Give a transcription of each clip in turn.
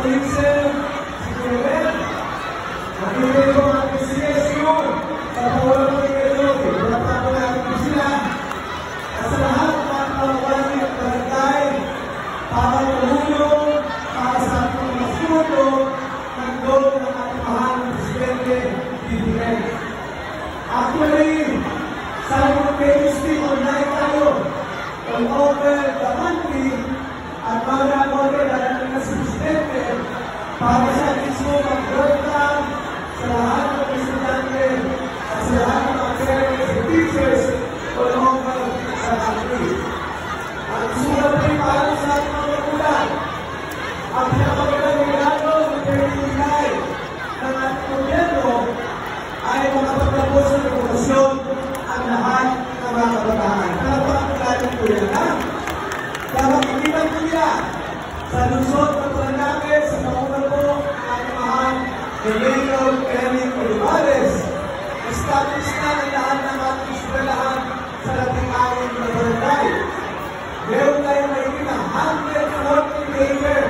Hazel, si Kevin, nakikita ko ang CSU, sa pawalan ko kayo, pinapako natin ko sila. At sa lahat ng mga kawalan at barangay, para tumulong, para sa ating mga sumunod, ng goal ng ating mahal ng Presidente, BBM. Actually, sa mga mainstream online tayo, all over the country, at mga order na natin na si Presidente para sa mismo mag-welcome sa lahat ng estudyante at sa lahat ng mga parents and teachers all over sa country. At sulat rin para sa ating mga magulang, ang pinapagandang regalo ng pinipinay ng ating gobyerno ay makapagtapos ng edukasyon ang lahat ng mga kabataan. Pinapagandang po yan, ha? Dapat makita po nila sa lungsod ng Paranaque, sa pangunan po ng ating mahal Mayor Eric Olivares. Establish na ang lahat ng ating eskwelahan sa labing-anim na barangay. Meron tayong nakikita 140 daycare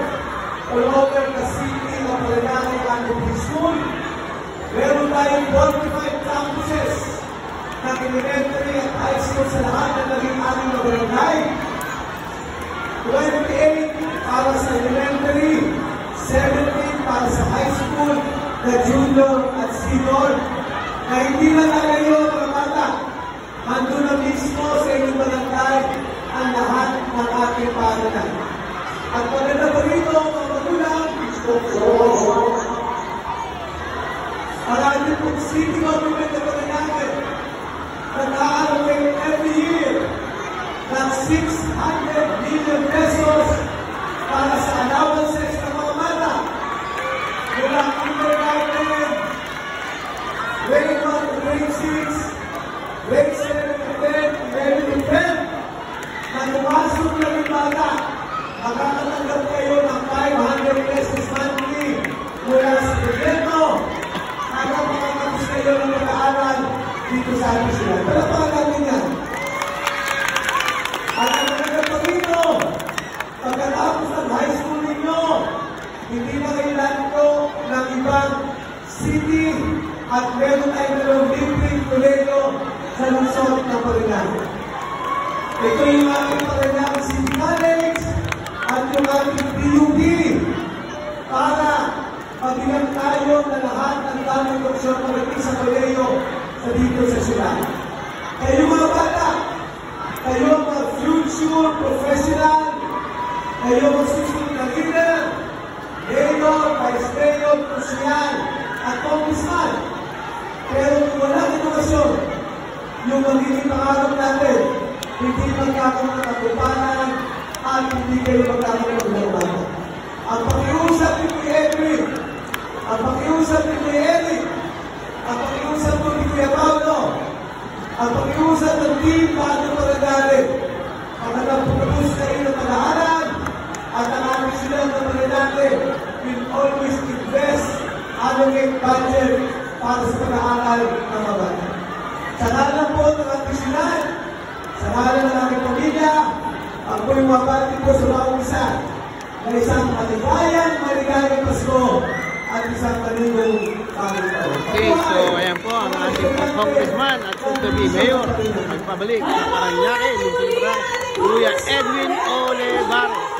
all over the city ng Paranaque Elementary School. Meron tayong 45 campuses ng elementary at high school sa lahat ng labing-anim na barangay. 28 para sa elementary, 17 para sa high school, na junior at senior, na hindi na nalayo mga bata. Nandun na mismo sa inyong barangay ang lahat ng ating paaralan. At maganda po rito, mga magulang, ang ating pong city government na Paranaque, nag-aalocate every year ng 600 million pesos para sa allowances ng mga bata mula kindergarten, grade 1 to grade 6, grade 7 to 10, grade 12, na pumasok na yung bata, makakatanggap kayo ng 500 pesos monthly mula sa gobyerno para makakapos kayo ng mag-aaral dito sa ating sila. Palapakan natin yan. At ang maganda dito, pagkatapos ng high school ninyo, hindi na kailangan ko ng ibang city at meron tayo ng libreng koleyo sa lungsod ng Paranaque. Ito yung ating Paranaque City College at yung ating PUP para pagbilang tayo na lahat ng daming opsyon pagdating sa koleyo sa dito sa sila. Kayo mga bata, kayo mga future professional, kayo mga susunod na leader, mayor, vice mayor, konsyal, at congressman. Pero kung walang edukasyon, yung magiging pangarap natin, hindi magkakaroon ng katuparan at hindi kayo magkakaroon ng laban. Ang pakiusap ni Kuya Edwin, ang pakiusap ni Kuya Eric, ang pakiusap ni Kuya Pablo, ang pakiusap ng team Batang Paranaque, pagkatapos pagkatapos kayo ng pag-aaral at ang aming silang ng Paranaque will always invest, allocate budget para sa pag-aaral ng mga bata. Sa ngalan po ng ating silang, sa ngalan ng aming pamilya, ang po yung mabati po sa bawang isa na isang maligayang Pasko at isang panigong pagkakataon. Okay, so ayan po ang ating congressman at soon-to-be mayor magpabalik sa Paranaque, Kuya Edwin Olivares.